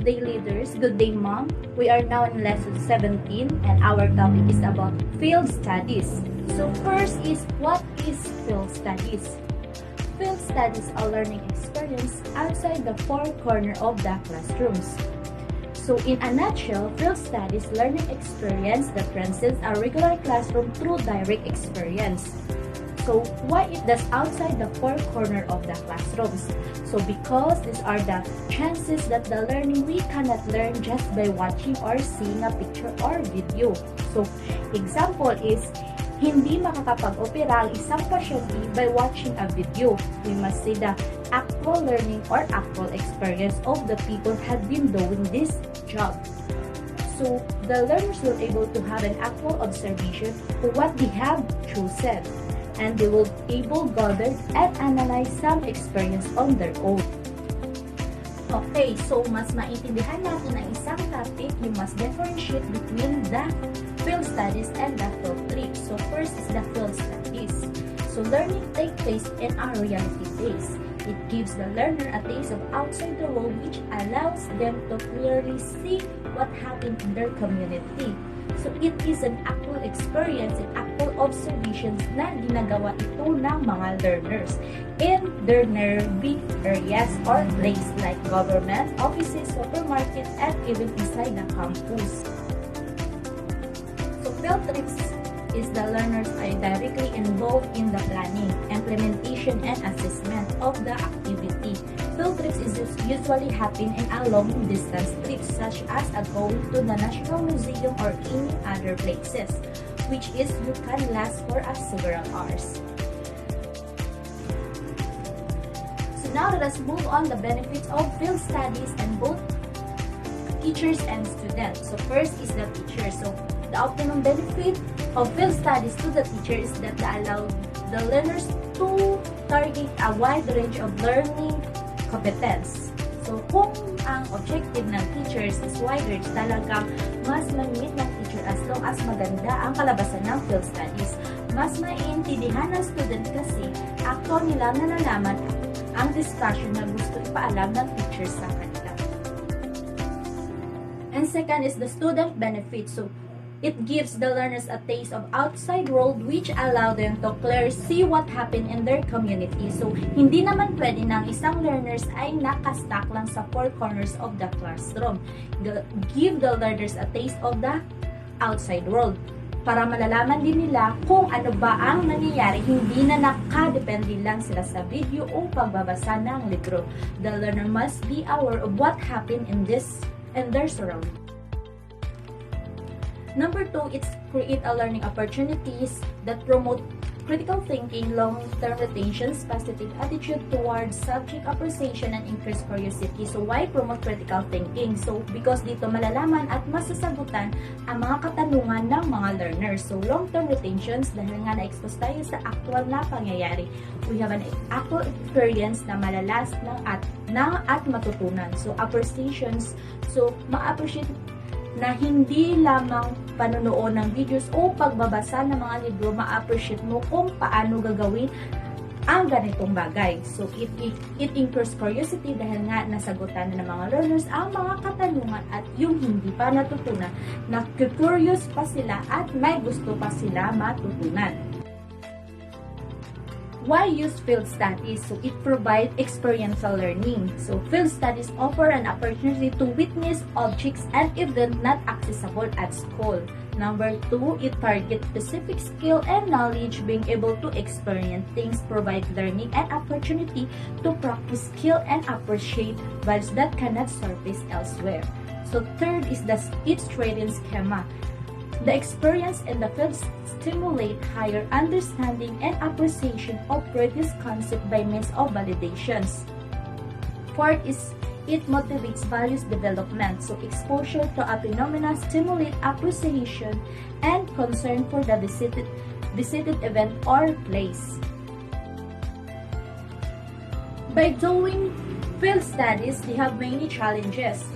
day leaders, good day mom. We are now in lesson 17 and our topic is about field studies. So first is, what is field studies? Field studies are learning experience outside the four corners of the classrooms. So in a nutshell, field studies learning experience that transcends a regular classroom through direct experience. So why it does outside the four corners of the classrooms? So because these are the chances that the learning we cannot learn just by watching or seeing a picture or video. So example is, hindi makakapag-opera ang isang pasyente by watching a video. We must see the actual learning or actual experience of the people had been doing this job. So the learners will able to have an actual observation to what they have chosen, and they will able gather and analyze some experience on their own. Okay, so mas maintindihan natin ang isang topic, you must differentiate between the field studies and the field trips. So first is the field studies. So learning takes place in a reality base. It gives the learner a taste of outside the world, which allows them to clearly see what happened in their community. So it is an actual experience and actual observations na ginagawa ito ng mga learners in their nearby areas or places like government, offices, supermarkets, and even inside the campus. So field trips is the learners are directly involved in the planning, implementation, and assessment of the activity. Field trips is usually happen in a long-distance trips such as a going to the National Museum or any other places, which is you can last for several hours. So now let us move on the benefits of field studies and both teachers and students. So first is the teacher. So the optimum benefit of field studies to the teacher is that they allow the learners to target a wide range of learning competence. So kung ang objective ng teachers is wider, talagang mas limit ng teacher as long as maganda ang kalabasan ng field studies. Mas maiintindihan ng student kasi actual nila nalalaman ang discussion na gusto ipaalam ng teacher sa kanila. And second is the student benefit. So it gives the learners a taste of outside world which allow them to clearly see what happened in their community. So, hindi naman pwede ng isang learners ay nakastuck lang sa four corners of the classroom. Give the learners a taste of the outside world para malalaman din nila kung ano ba ang nangyayari. Hindi na nakadepende lang sila sa video o pagbabasa ng libro. The learner must be aware of what happened in their surroundings. Number 2, it's create a learning opportunities that promote critical thinking, long-term retention, positive attitude towards subject appreciation, and increase curiosity. So, why promote critical thinking? So, because dito malalaman at masasagutan ang mga katanungan ng mga learners. So, long-term retentions, dahil nga na-expose tayo sa actual na pangyayari. We have an actual experience na malalas at matutunan. So, appreciations, so, ma-appreciate na hindi lamang panonood ng videos o pagbabasa ng mga libro, ma-appreciate mo kung paano gagawin ang ganitong bagay. So, it increases curiosity dahil nga nasagutan na ng mga learners ang mga katanungan at yung hindi pa natutunan, na curious pa sila at may gusto pa sila matutunan. Why use field studies? So, it provides experiential learning. So, field studies offer an opportunity to witness objects and events not accessible at school. Number 2, it targets specific skill and knowledge. Being able to experience things provide learning and opportunity to practice skill and appreciate values that cannot surface elsewhere. So, third is its training schema. The experience in the field stimulate higher understanding and appreciation of previous concept by means of validations. Fourth is it motivates values development. So exposure to a phenomenon stimulate appreciation and concern for the visited event or place. By doing field studies, they have many challenges.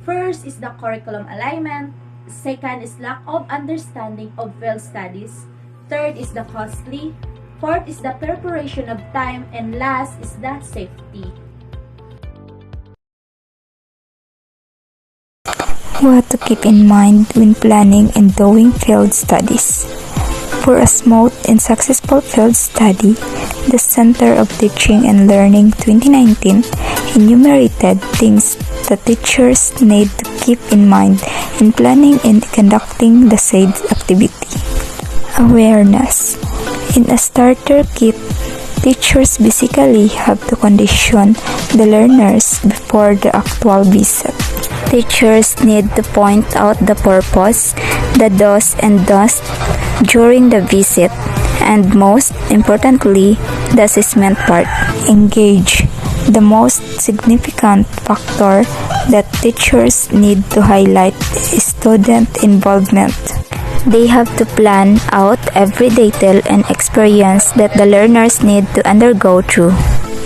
First is the curriculum alignment. Second is lack of understanding of field studies. Third is the costly. Fourth is the preparation of time. And last is the safety. What to keep in mind when planning and doing field studies. For a smooth and successful field study, the Center of Teaching and Learning 2019 enumerated things that teachers need to keep in mind in planning and conducting the said activity. Awareness. In a starter kit, teachers basically have to condition the learners before the actual visit. Teachers need to point out the purpose, the do's and don'ts during the visit, and most importantly, the assessment part. Engage. The most significant factor that teachers need to highlight is student involvement. They have to plan out every detail and experience that the learners need to undergo through.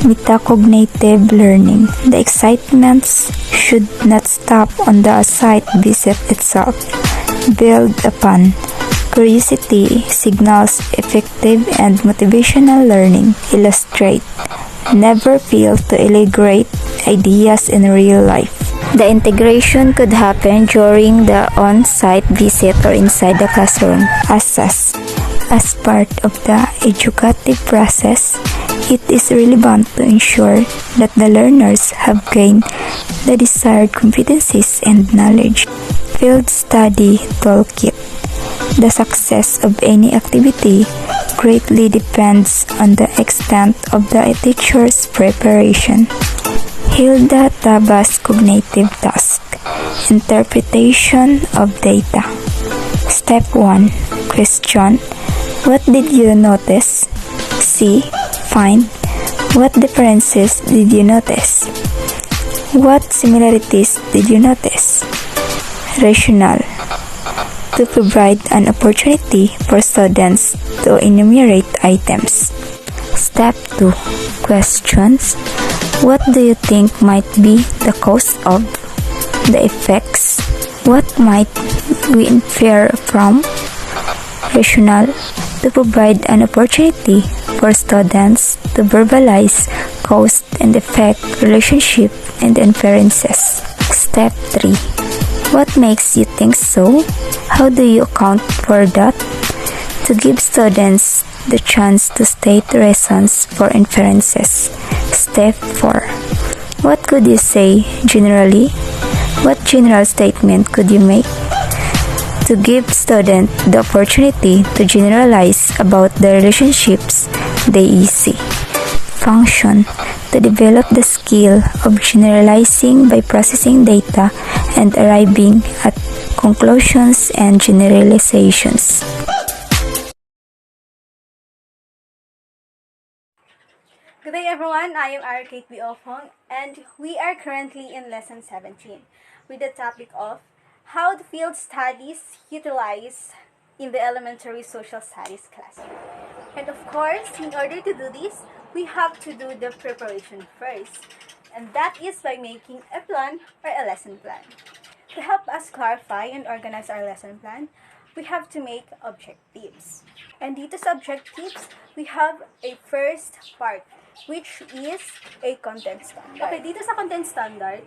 Metacognitive learning. The excitements should not stop on the site visit itself. Build upon. Curiosity signals effective and motivational learning. Illustrate. Never fail to integrate ideas in real life. The integration could happen during the on-site visit or inside the classroom. Assess. As part of the educative process, it is relevant to ensure that the learners have gained the desired competencies and knowledge. Field Study Toolkit. The success of any activity greatly depends on the extent of the teacher's preparation. Hilda Tabas Cognitive Task. Interpretation of data. Step 1. Question. What did you notice? See. Find. What differences did you notice? What similarities did you notice? Rationale. To provide an opportunity for students to enumerate items. Step 2. Questions. What do you think might be the cause of? The effects. What might we infer from? Rationale. To provide an opportunity for students to verbalize cause and effect relationship and inferences. Step 3. What makes you think so? How do you account for that? To give students the chance to state reasons for inferences. Step 4. What could you say generally? What general statement could you make? To give students the opportunity to generalize about the relationships they see. Function. To develop the skill of generalizing by processing data and arriving at conclusions and generalizations. Good day everyone, I am Kate B. Ofong and we are currently in lesson 17 with the topic of how the field studies utilize in the elementary social studies classroom. And of course, in order to do this, we have to do the preparation first, and that is by making a plan or a lesson plan. To help us clarify and organize our lesson plan, we have to make objectives. And dito sa objectives, we have a first part, which is a content standard. Okay, dito sa content standard,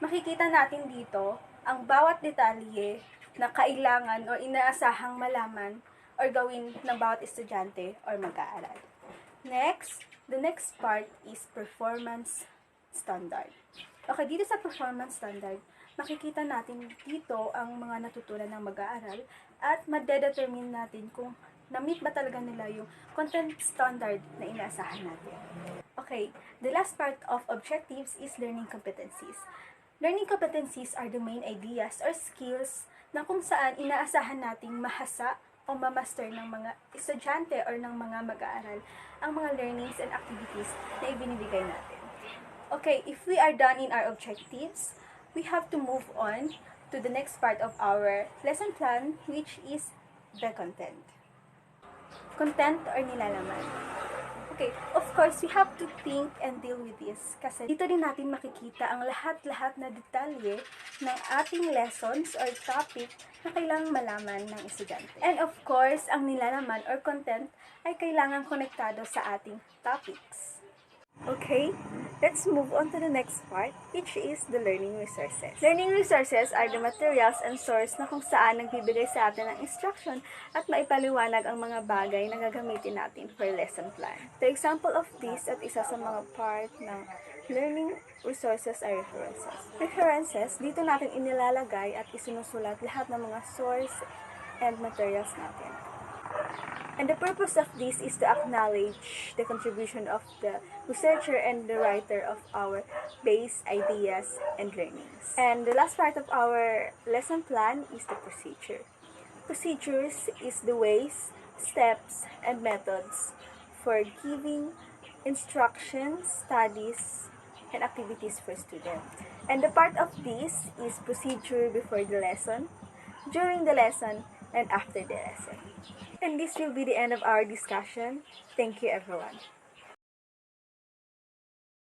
makikita natin dito ang bawat detalye na kailangan o inaasahang malaman or gawin ng bawat estudyante or mag-aaral. Next, the next part is performance standard. Okay, dito sa performance standard, makikita natin dito ang mga natutunan ng mag-aaral at madedetermine natin kung na-meet ba talaga nila yung content standard na inaasahan natin. Okay, the last part of objectives is learning competencies. Learning competencies are the main ideas or skills na kung saan inaasahan nating mahasa o mamaster ng mga estudyante or ng mga mag-aaral ang mga learnings and activities na ibinibigay natin. Okay, if we are done in our objectives, we have to move on to the next part of our lesson plan, which is the content. Content or nilalaman. Okay, of course, we have to think and deal with this kasi dito din natin makikita ang lahat-lahat na detalye ng ating lessons or topic na kailangang malaman ng estudyante. And of course, ang nilalaman or content ay kailangang konektado sa ating topics. Okay? Let's move on to the next part, which is the learning resources. Learning resources are the materials and source na kung saan nagbibigay sa atin ng instruction at maipaliwanag ang mga bagay na gagamitin natin for lesson plan. The example of this at isa sa mga part ng learning resources are references. References, dito natin inilalagay at isinusulat lahat ng mga source and materials natin. And the purpose of this is to acknowledge the contribution of the researcher and the writer of our base ideas and learnings. And the last part of our lesson plan is the procedure. Procedures is the ways, steps, and methods for giving instructions, studies, and activities for students. And the part of this is procedure before the lesson, during the lesson, and after the lesson. And this will be the end of our discussion. Thank you, everyone.